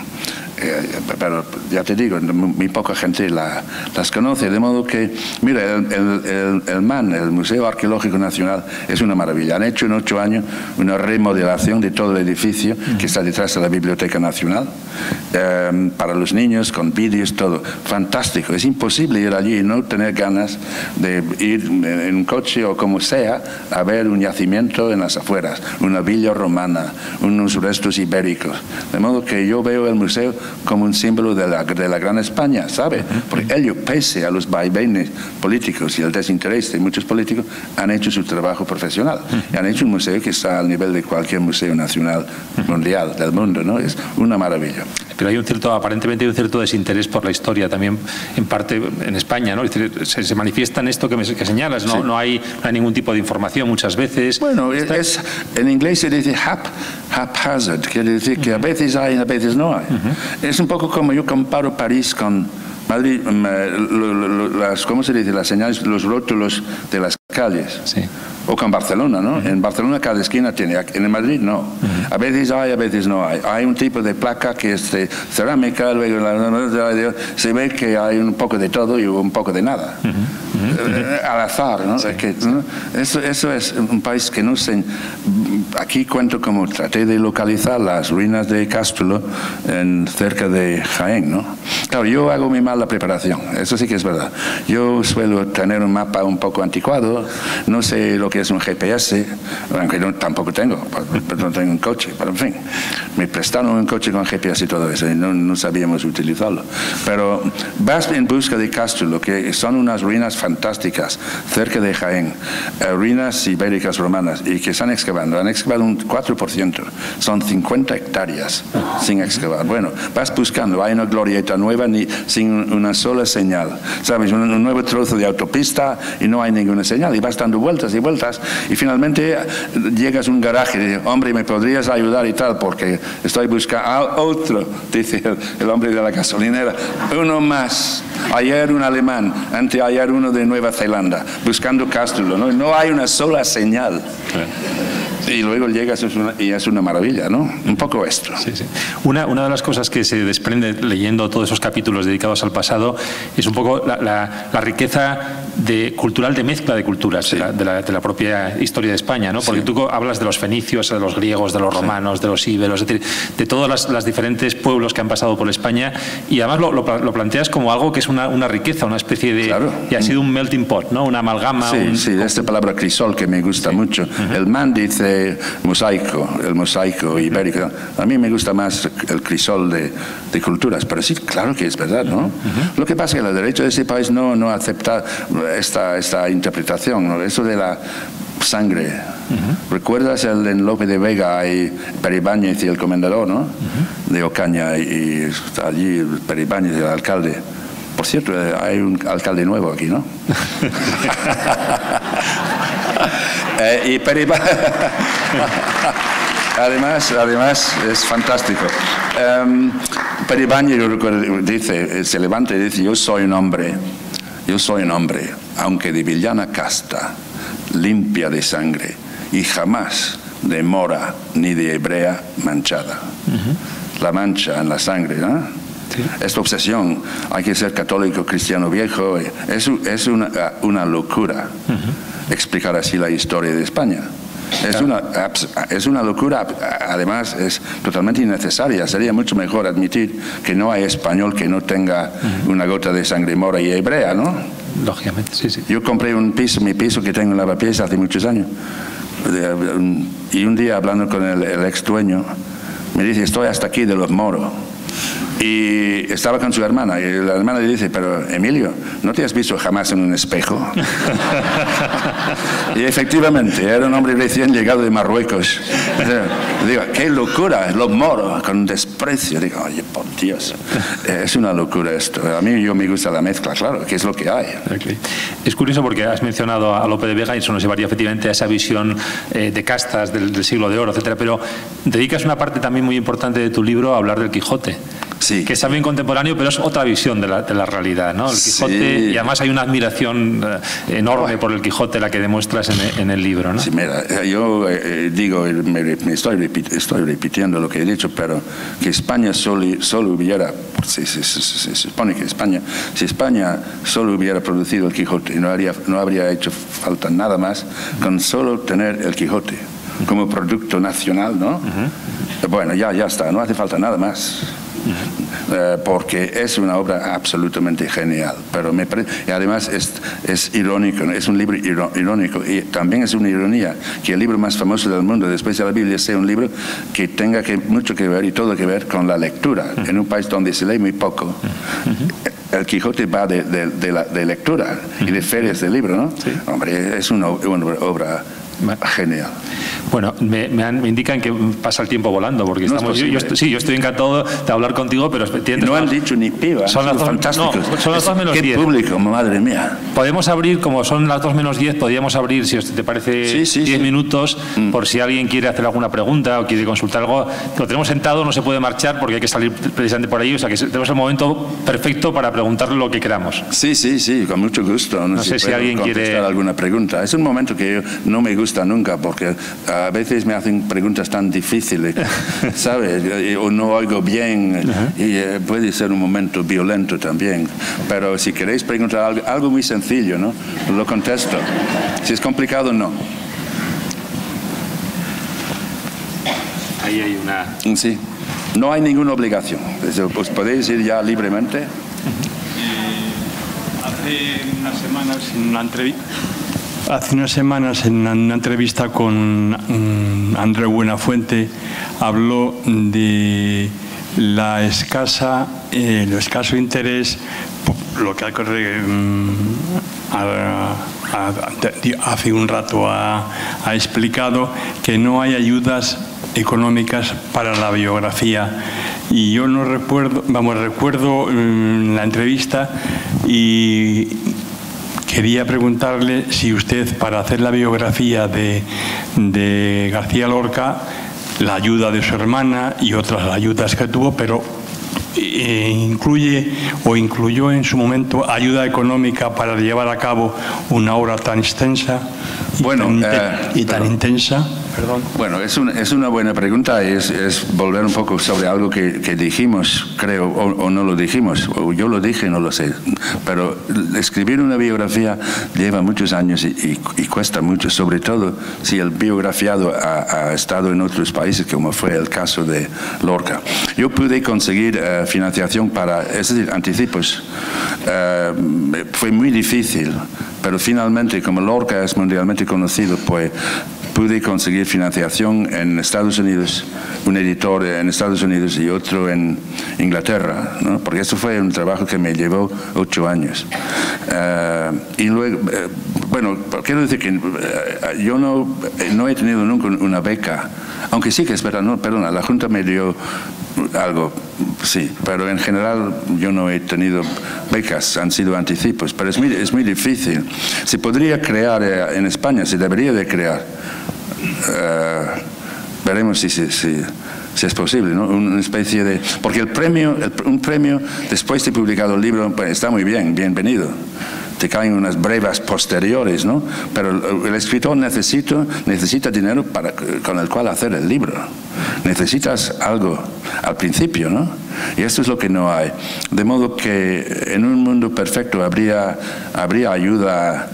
Pero ya te digo, muy poca gente las conoce, de modo que, mira, el MAN, el Museo Arqueológico Nacional, es una maravilla. Han hecho en 8 años una remodelación de todo el edificio que está detrás de la Biblioteca Nacional, para los niños, con vídeos, todo. Fantástico. Es imposible ir allí y no tener ganas de ir en un coche o como sea a ver un yacimiento en las afueras, una villa romana, unos restos ibéricos. De modo que yo veo el museo como un símbolo de la gran España, ¿sabe? Porque ellos, pese a los vaivenes políticos y el desinterés de muchos políticos, han hecho su trabajo profesional. Y han hecho un museo que está al nivel de cualquier museo nacional mundial del mundo, ¿no? Es una maravilla. Pero hay aparentemente hay un cierto desinterés por la historia también, en parte en España, ¿no? Es decir, se manifiesta en esto que señalas, ¿no? Sí. No hay ningún tipo de información muchas veces. Bueno, en inglés se dice haphazard, quiere decir que a veces hay y a veces no hay. Es un poco como yo comparo París con Madrid, ¿cómo se dice? Las señales, los rótulos de las calles. Sí. O con Barcelona, ¿no? En Barcelona cada esquina tiene, en Madrid no. A veces hay, a veces no hay. Hay un tipo de placa que es de cerámica, luego se ve que hay un poco de todo y un poco de nada. Al azar, ¿no? Sí, ¿no? Eso es un país que no sé. Aquí cuento como traté de localizar las ruinas de Cástulo cerca de Jaén, ¿no? Claro, yo hago mi mala preparación, eso sí que es verdad. Yo suelo tener un mapa un poco anticuado, no sé lo que es un GPS, aunque yo tampoco tengo, no tengo un coche, pero en fin, me prestaron un coche con GPS y todo eso, y no sabíamos utilizarlo. Pero vas en busca de Cástulo, que son unas ruinas fantásticas, cerca de Jaén, ruinas ibéricas romanas, y que están excavando, han excavado un 4%, son 50 hectáreas sin excavar. Bueno, vas buscando, hay una glorieta nueva sin una sola señal, ¿sabes? Un nuevo trozo de autopista y no hay ninguna señal, y vas dando vueltas y vueltas, y finalmente llegas a un garaje y dices, hombre, ¿me podrías ayudar y tal? Porque estoy buscando otro, dice el hombre de la gasolinera, uno más. Ayer un alemán, anteayer uno de Nueva Zelanda, buscando Cástulo, ¿no? No hay una sola señal. Y luego llegas y es una maravilla, ¿no? Un poco esto. Sí, sí. Una de las cosas que se desprende leyendo todos esos capítulos dedicados al pasado es un poco la riqueza cultural de mezcla de culturas, sí, de la propia historia de España, ¿no? Porque sí, tú hablas de los fenicios, de los griegos, de los romanos, sí, de los íberos, es decir, de todos los diferentes pueblos que han pasado por España, y además lo planteas como algo que es una riqueza, una especie de... Claro. Y ha sido un melting pot, ¿no? Una amalgama. Sí, sí, esta palabra crisol que me gusta mucho. El man dice mosaico, el mosaico ibérico. A mí me gusta más el crisol de culturas, pero sí, claro que es verdad, ¿no? Lo que pasa es que el derecho de ese país no acepta esta interpretación, ¿no? Eso de la sangre. ¿Recuerdas en Lope de Vega y Peribáñez y el comendador, ¿no? De Ocaña, y allí Peribáñez, el alcalde. Por cierto, hay un alcalde nuevo aquí, ¿no? Y además es fantástico. Peribáñez se levanta y dice, yo soy un hombre, aunque de villana casta, limpia de sangre, y jamás de mora ni de hebrea manchada. La mancha en la sangre, ¿no? Sí. Esta obsesión, hay que ser católico, cristiano viejo, es una locura explicar así la historia de España. Es una locura, además es totalmente innecesaria. Sería mucho mejor admitir que no hay español que no tenga una gota de sangre mora y hebrea, ¿no? Lógicamente, sí, sí. Yo compré mi piso que tengo en Lavapiés hace muchos años, y un día hablando con el ex dueño, me dice, estoy hasta aquí de los moros. Y estaba con su hermana, y la hermana le dice, pero Emilio, ¿no te has visto jamás en un espejo? Y efectivamente, era un hombre recién llegado de Marruecos. Digo, qué locura, los moros, con desprecio. Digo, oye, por Dios, es una locura esto. A mí me gusta la mezcla, claro, que es lo que hay. Okay. Es curioso porque has mencionado a Lope de Vega y eso nos llevaría efectivamente a esa visión de castas del siglo de oro, etcétera, pero dedicas una parte también muy importante de tu libro a hablar del Quijote. Sí. Que es también contemporáneo, pero es otra visión de la realidad, ¿no? El Quijote, sí. Y además hay una admiración enorme por el Quijote, la que demuestras en el libro, ¿no? Sí, mira, yo digo, me estoy repitiendo lo que he dicho, pero que España solo hubiera, se supone que si España solo hubiera producido el Quijote, no habría hecho falta nada más con solo tener el Quijote como producto nacional, ¿no? Bueno, ya está, no hace falta nada más. Porque es una obra absolutamente genial, pero y además es irónico, ¿no? Es un libro irónico, y también es una ironía que el libro más famoso del mundo después de la Biblia sea un libro que tenga mucho que ver y todo que ver con la lectura en un país donde se lee muy poco. El Quijote va de lectura y de ferias de libro, ¿no? Sí. Hombre, es una obra genial. Bueno, me indican que pasa el tiempo volando, porque No estamos, yo estoy encantado de hablar contigo, pero no han dicho ni piba, son las fantásticos. No, son las 2 menos 10. ¡Qué público, madre mía! Podemos abrir, como son las 2 menos 10, podríamos abrir, si te parece, 10 minutos, por si alguien quiere hacer alguna pregunta o quiere consultar algo. Lo tenemos sentado, no se puede marchar porque hay que salir precisamente por ahí, o sea que tenemos el momento perfecto para preguntarle lo que queramos. Sí, con mucho gusto. No sé si alguien quiere alguna pregunta. Es un momento que yo no me gusta nunca, porque a veces me hacen preguntas tan difíciles, ¿sabes? O no oigo bien, y puede ser un momento violento también. Pero si queréis preguntar algo muy sencillo, ¿no? Lo contesto. Si es complicado, no. Ahí hay una... Sí. No hay ninguna obligación. Os podéis ir ya libremente. Hace unas semanas en una entrevista con Andreu Buenafuente habló de lo escaso interés, lo que hace un rato ha explicado, que no hay ayudas económicas para la biografía. Y yo no recuerdo, recuerdo la entrevista y quería preguntarle si usted, para hacer la biografía de García Lorca, la ayuda de su hermana y otras ayudas que tuvo, pero incluyó en su momento ayuda económica para llevar a cabo una obra tan extensa y tan intensa. Perdón. Bueno, es una buena pregunta. Es volver un poco sobre algo que dijimos, creo, o no lo dijimos, o yo lo dije, no lo sé. Pero escribir una biografía lleva muchos años y cuesta mucho, sobre todo si el biografiado ha estado en otros países, como fue el caso de Lorca. Yo pude conseguir financiación es decir, anticipos. Fue muy difícil, pero finalmente, como Lorca es mundialmente conocido, pues pude conseguir financiación en Estados Unidos, un editor en Estados Unidos y otro en Inglaterra, ¿no? Porque eso fue un trabajo que me llevó 8 años. Y luego, bueno, quiero decir que yo no he tenido nunca una beca, aunque sí que es verdad, no, perdona, la Junta me dio algo, sí, pero en general yo no he tenido becas, han sido anticipos, pero es muy difícil. Se podría crear en España, se debería de crear. Veremos si es posible, ¿no? Una especie de... Porque un premio después de publicado el libro, pues, está muy bien, bienvenido. Te caen unas brevas posteriores, ¿no? Pero el escritor necesita dinero con el cual hacer el libro. Necesitas algo al principio, ¿no? Y esto es lo que no hay. De modo que en un mundo perfecto habría ayuda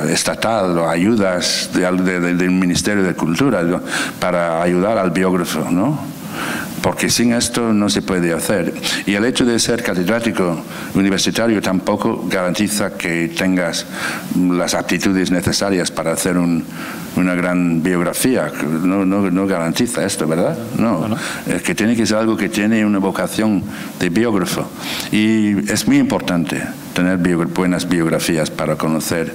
estatal o ayudas del Ministerio de Cultura, ¿no? Para ayudar al biógrafo, ¿no? Porque sin esto no se puede hacer. Y el hecho de ser catedrático universitario tampoco garantiza que tengas las aptitudes necesarias para hacer una gran biografía. No garantiza esto, ¿verdad? No. Es que tiene que ser algo que tiene una vocación de biógrafo. Y es muy importante tener buenas biografías para conocer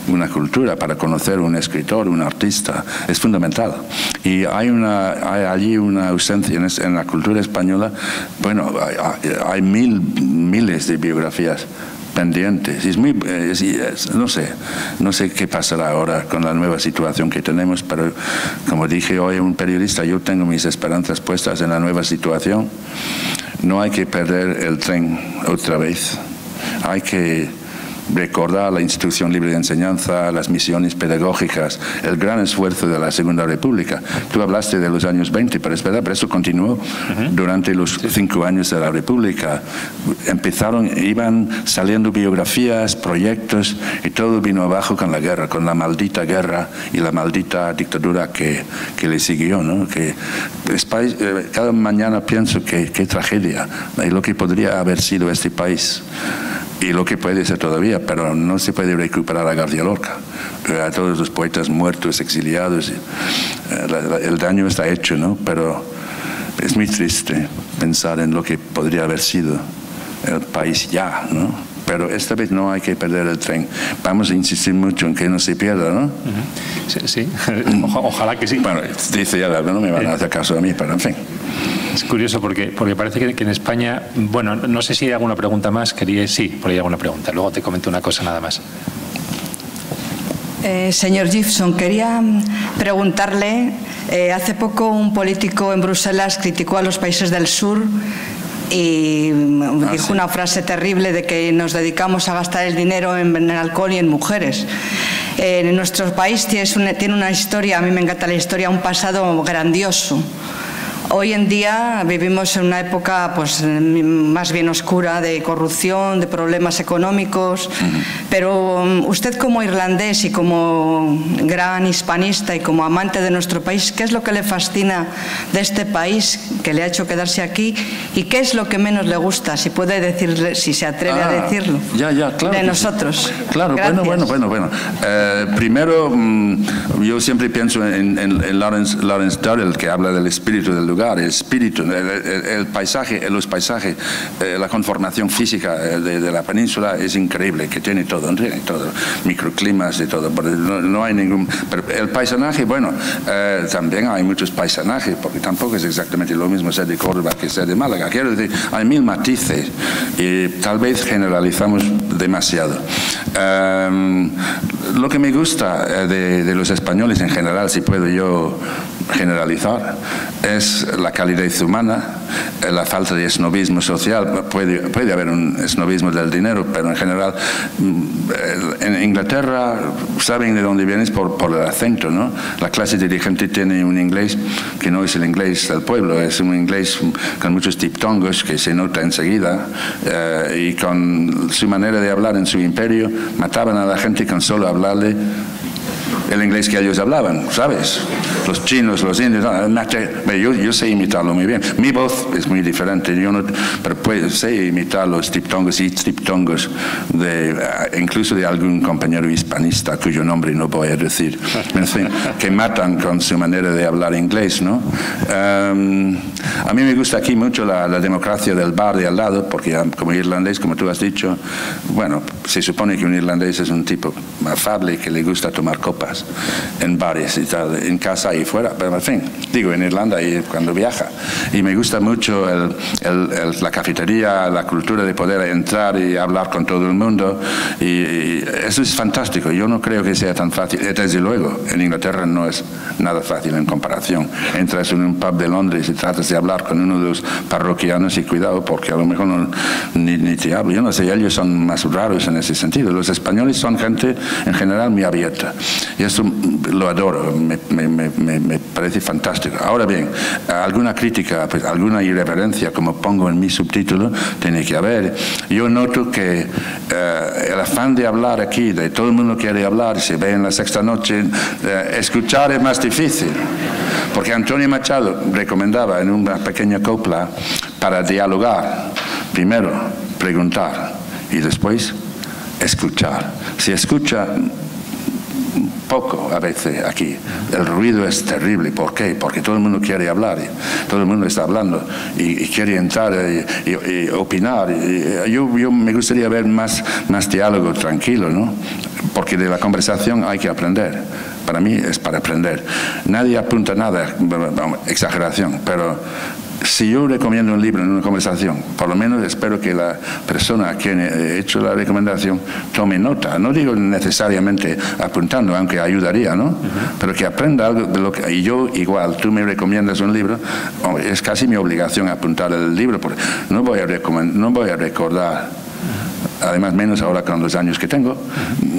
una cultura, para conocer un escritor, un artista. Es fundamental. Y hay allí una ausencia en la cultura española. Bueno, hay miles de biografías pendientes. No sé qué pasará ahora con la nueva situación que tenemos, pero como dije hoy a un periodista, yo tengo mis esperanzas puestas en la nueva situación. No hay que perder el tren otra vez. Hay que recordar la institución libre de enseñanza, las misiones pedagógicas, el gran esfuerzo de la Segunda República. Tú hablaste de los años 20, pero es verdad, pero eso continuó durante los 5 años de la República. Iban saliendo biografías, proyectos, y todo vino abajo con la guerra, con la maldita guerra y la maldita dictadura que le siguió, ¿no? Cada mañana pienso que qué tragedia, y lo que podría haber sido este país. Y lo que puede ser todavía, pero no se puede recuperar a García Lorca, a todos los poetas muertos, exiliados. El daño está hecho, ¿no? Pero es muy triste pensar en lo que podría haber sido el país ya, ¿no? pero esta vez no hay que perder el tren. Vamos a insistir mucho en que no se pierda, ¿no? Sí. Ojalá que sí. Bueno, dice ya, no me van a hacer caso a mí, pero en fin. Es curioso porque parece que en España, bueno, no sé si hay alguna pregunta más, sí, por ahí hay alguna pregunta. Luego te comento una cosa nada más. Señor Gibson, quería preguntarle, hace poco un político en Bruselas criticó a los países del sur y dijo una frase terrible de que nos dedicamos a gastar el dinero en alcohol y en mujeres. En nuestro país tiene una historia, a mí me encanta la historia, un pasado grandioso. Hoy en día vivimos en una época pues, más bien oscura de corrupción, de problemas económicos, pero usted como irlandés y como gran hispanista y como amante de nuestro país, ¿qué es lo que le fascina de este país que le ha hecho quedarse aquí y qué es lo que menos le gusta, si puede decirle, si se atreve a decirlo, claro, de nosotros? Claro, gracias. Bueno. Primero, yo siempre pienso en Lawrence Durrell, que habla del espíritu del lugar. El espíritu, el paisaje, los paisajes, la conformación física de la península es increíble, que tiene todo, microclimas y todo, no hay ningún... Pero el paisaje, bueno, también hay muchos paisajes, porque tampoco es exactamente lo mismo ser de Córdoba que ser de Málaga. Quiero decir, hay mil matices y tal vez generalizamos demasiado. Lo que me gusta de los españoles en general, si puedo yo generalizar, es la calidez humana, la falta de esnovismo social. Puede haber un esnovismo del dinero, pero en general en Inglaterra saben de dónde vienes por el acento, ¿no? La clase dirigente tiene un inglés que no es el inglés del pueblo, es un inglés con muchos diptongos que se nota enseguida, y con su manera de hablar en su imperio mataban a la gente con solo hablarle el inglés que ellos hablaban, ¿sabes? Los chinos, los indios, yo sé imitarlo muy bien. Mi voz es muy diferente, pero sé imitar los triptongos y triptongos incluso de algún compañero hispanista cuyo nombre no voy a decir, en fin, que matan con su manera de hablar inglés, ¿no? A mí me gusta aquí mucho la democracia del bar de al lado, porque como irlandés, como tú has dicho, bueno, se supone que un irlandés es un tipo afable que le gusta tomar copas en bares y tal, en casa y fuera, pero en fin, digo, en Irlanda y cuando viaja. Y me gusta mucho la cafetería, la cultura de poder entrar y hablar con todo el mundo, y eso es fantástico. Yo no creo que sea tan fácil. Desde luego, en Inglaterra no es nada fácil en comparación. Entras en un pub de Londres y tratas de hablar con uno de los parroquianos y cuidado, porque a lo mejor ni te hablo. Yo no sé, ellos son más raros en ese sentido. Los españoles son gente en general muy abierta. Y esto lo adoro, me parece fantástico. Ahora bien, alguna crítica, pues, alguna irreverencia, como pongo en mi subtítulo, tiene que haber. Yo noto que el afán de hablar aquí, de todo el mundo quiere hablar, se ve en La Sexta Noche, escuchar es más difícil. Porque Antonio Machado recomendaba en una pequeña copla, para dialogar, primero preguntar y después escuchar. Si escucha poco a veces aquí, el ruido es terrible. ¿Por qué? Porque todo el mundo quiere hablar, todo el mundo está hablando y quiere entrar y opinar. Yo me gustaría ver más diálogo tranquilo, ¿no? Porque de la conversación hay que aprender. Para mí es para aprender. Nadie apunta nada, exageración, pero si yo recomiendo un libro en una conversación, por lo menos espero que la persona a quien he hecho la recomendación tome nota. No digo necesariamente apuntando, aunque ayudaría, ¿no? Pero que aprenda algo de lo que... Y yo igual, tú me recomiendas un libro, es casi mi obligación apuntar el libro, porque no voy a recordar. Además, menos ahora con los años que tengo,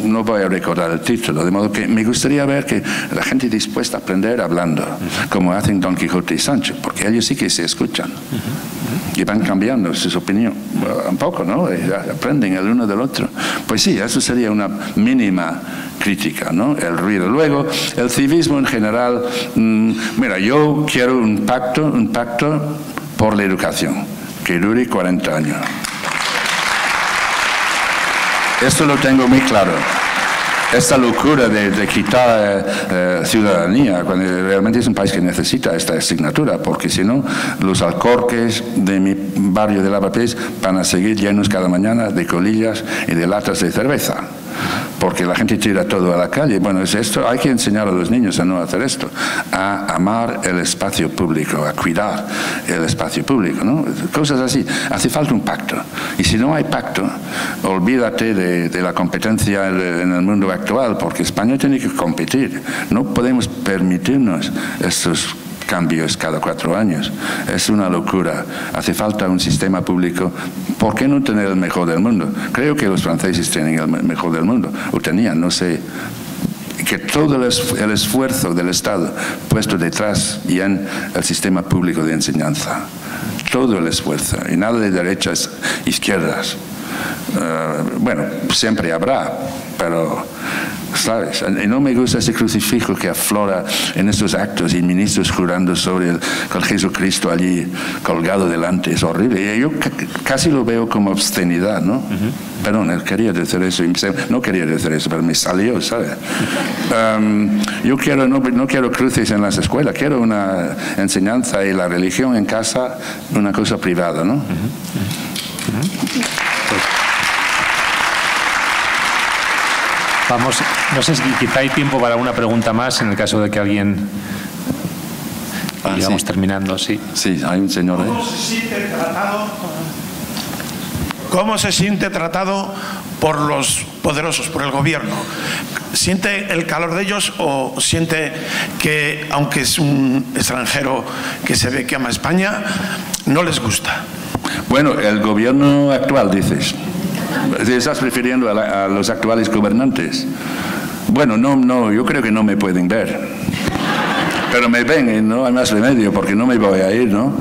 no voy a recordar el título. De modo que me gustaría ver que la gente dispuesta a aprender hablando, como hacen Don Quijote y Sancho, porque ellos sí que se escuchan y van cambiando sus opiniones un poco, ¿no? Aprenden el uno del otro. Pues sí, eso sería una mínima crítica, ¿no? El ruido. Luego, el civismo en general. Mira, yo quiero un pacto por la educación que dure 40 años. Esto lo tengo muy claro. esta locura de quitar ciudadanía, cuando realmente es un país que necesita esta asignatura, porque si no, los alcorques de mi barrio de Lavapiés van a seguir llenos cada mañana de colillas y de latas de cerveza, porque la gente tira todo a la calle. Bueno, es esto, hay que enseñar a los niños a no hacer esto, a amar el espacio público, a cuidar el espacio público, ¿no? Cosas así. Hace falta un pacto. Y si no hay pacto, olvídate de la competencia en el mundo actual, porque España tiene que competir. No podemos permitirnos estos cambios cada 4 años. Es una locura. Hace falta un sistema público. ¿Por qué no tener el mejor del mundo? Creo que los franceses tienen el mejor del mundo, o tenían, no sé. Que todo el esfuerzo del Estado puesto detrás y en el sistema público de enseñanza. Todo el esfuerzo. Y nada de derechas, izquierdas. Bueno, siempre habrá, pero, ¿sabes? Y no me gusta ese crucifijo que aflora en estos actos y ministros jurando sobre el Jesucristo allí colgado delante. Es horrible. Y yo casi lo veo como obscenidad, ¿no? Perdón, quería decir eso. No quería decir eso, pero me salió, ¿sabes? Yo no quiero cruces en las escuelas. Quiero una enseñanza y la religión en casa, una cosa privada, ¿no? Vamos, no sé si quizá hay tiempo para una pregunta más en el caso de que alguien... Digamos, sí. Terminando, sí. Sí, hay un señor ahí. ¿Cómo se siente tratado por los poderosos, por el gobierno? ¿Siente el calor de ellos o siente que, aunque es un extranjero que se ve que ama España, no les gusta? Bueno, el gobierno actual, dices. ¿Estás refiriendo a los actuales gobernantes? Bueno, no, yo creo que no me pueden ver. Pero me ven y no hay más remedio porque no me voy a ir, ¿no?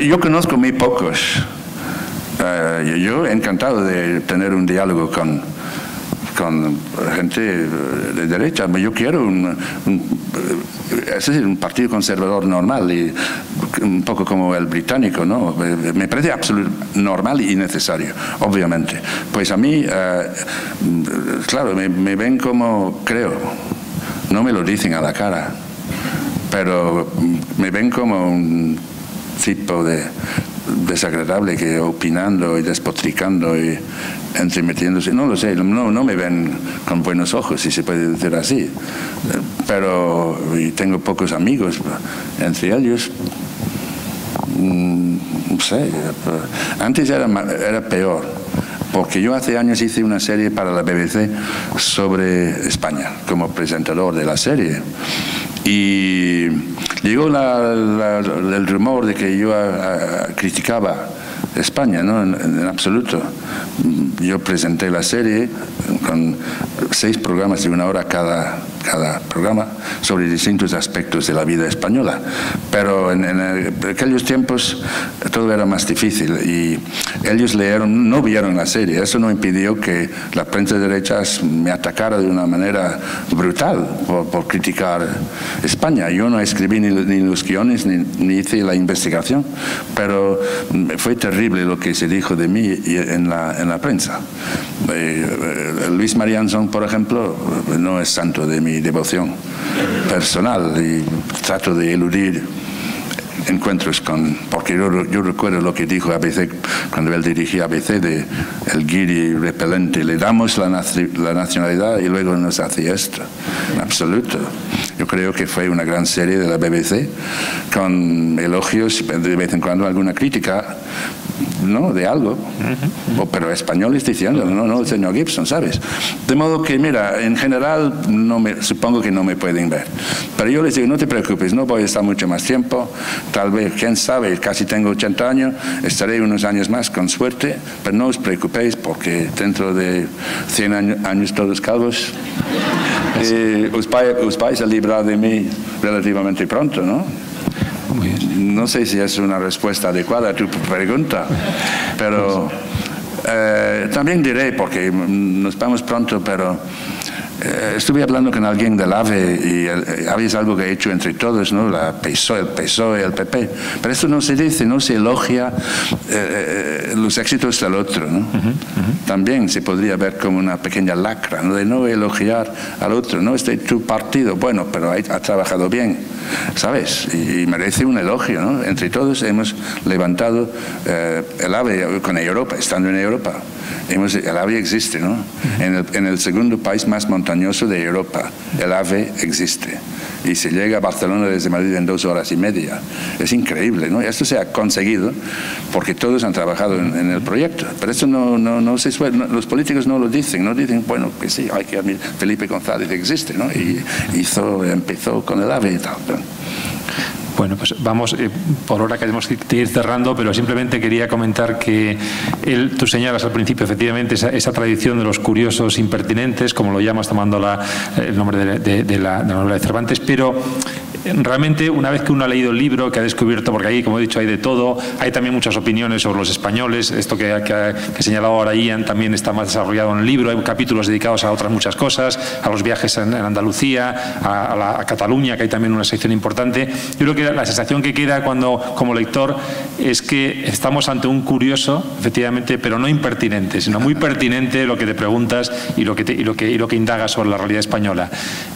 Yo conozco muy pocos. Yo he encantado de tener un diálogo con gente de derecha. Yo quiero un partido conservador normal y un poco como el británico, ¿no? Me parece absolutamente normal y necesario, obviamente. Pues a mí, claro, me ven como, creo, no me lo dicen a la cara, pero me ven como un tipo desagradable que opinando y despotricando y entremetiéndose, no lo sé, no me ven con buenos ojos, si se puede decir así, pero y tengo pocos amigos, entre ellos, no sé, antes era peor, porque yo hace años hice una serie para la BBC sobre España, como presentador de la serie. Y llegó el rumor de que yo criticaba España, ¿no? En absoluto. Yo presenté la serie con 6 programas de 1 hora cada programa sobre distintos aspectos de la vida española. Pero en aquellos tiempos todo era más difícil y ellos no vieron la serie. Eso no impidió que la prensa de derechas me atacara de una manera brutal por criticar España. Yo no escribí ni los guiones ni hice la investigación, pero fue terrible lo que se dijo de mí en la prensa. Luis Marianson, por ejemplo, no es santo de mi devoción personal y trato de eludir encuentros porque yo recuerdo lo que dijo ABC cuando él dirigía ABC de el guiri repelente, le damos la nacionalidad y luego nos hace esto, en absoluto. Yo creo que fue una gran serie de la BBC con elogios, de vez en cuando alguna crítica, ¿no? De algo, pero españoles diciendo, no, el señor Gibson, ¿sabes? De modo que, mira, en general supongo que no me pueden ver, pero yo les digo, no te preocupes, no voy a estar mucho más tiempo, tal vez, quién sabe, casi tengo 80 años, estaré unos años más con suerte, pero no os preocupéis porque dentro de 100 años todos calvos, os vais a librar de mí relativamente pronto, ¿no? No sé si es una respuesta adecuada a tu pregunta, pero también diré, porque nos vamos pronto, pero Estuve hablando con alguien del AVE y el AVE es algo que he hecho entre todos, ¿no? El PSOE, el PP. Pero esto no se dice, no se elogia los éxitos del otro, ¿no? También se podría ver como una pequeña lacra, ¿no? De no elogiar al otro, ¿no? Tu partido, bueno, pero ha trabajado bien, ¿sabes? Y merece un elogio, ¿no? Entre todos hemos levantado el AVE con Europa, estando en Europa. El AVE existe, ¿no? En el segundo país más montañoso de Europa, el AVE existe. Y se llega a Barcelona desde Madrid en 2 horas y media. Es increíble, ¿no? Esto se ha conseguido porque todos han trabajado en el proyecto. Pero esto no se suele, los políticos no lo dicen, no dicen, bueno, que sí, hay que admitir, Felipe González existe, ¿no? Y empezó con el AVE y tal. Bueno, pues vamos, por hora queremos ir cerrando, pero simplemente quería comentar que tú señalas al principio efectivamente esa tradición de los curiosos impertinentes, como lo llamas tomando el nombre de la novela de Cervantes, pero realmente una vez que uno ha leído el libro, que ha descubierto, porque ahí, como he dicho, hay de todo, hay también muchas opiniones sobre los españoles, esto que ha señalado ahora Ian también está más desarrollado en el libro, hay capítulos dedicados a otras muchas cosas, a los viajes en Andalucía, a Cataluña, que hay también una sección importante. Yo creo que la sensación que queda como lector es que estamos ante un curioso, efectivamente, pero no impertinente, sino muy pertinente lo que te preguntas y lo que indagas sobre la realidad española.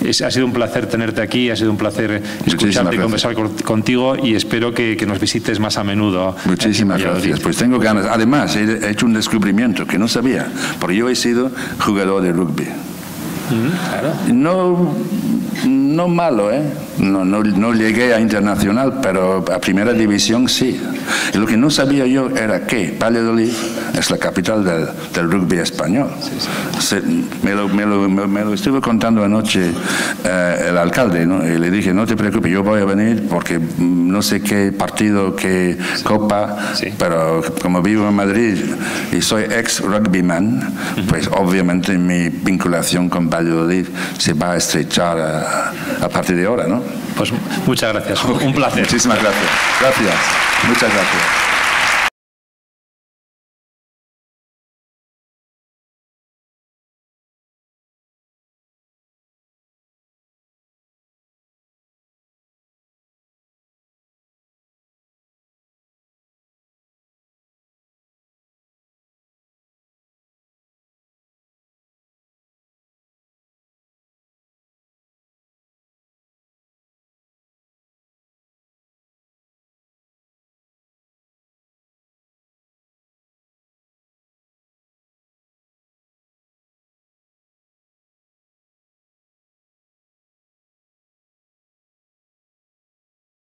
Ha sido un placer tenerte aquí, ha sido un placer escucharte y conversar contigo y espero que nos visites más a menudo. Muchísimas gracias. Pues tengo ganas. Además, he hecho un descubrimiento que no sabía, porque yo he sido jugador de rugby. Claro. No malo, ¿eh? No llegué a internacional, pero a primera división sí. Y lo que no sabía yo era que Valladolid es la capital del rugby español. Sí. Me lo estuvo contando anoche el alcalde, ¿no? Y le dije, no te preocupes, yo voy a venir porque no sé qué partido, qué copa, sí. Pero como vivo en Madrid y soy ex rugbyman, pues obviamente mi vinculación con Valladolid se va a estrechar a partir de ahora, ¿no? Pues muchas gracias, un placer. Muchísimas gracias. Gracias, muchas gracias.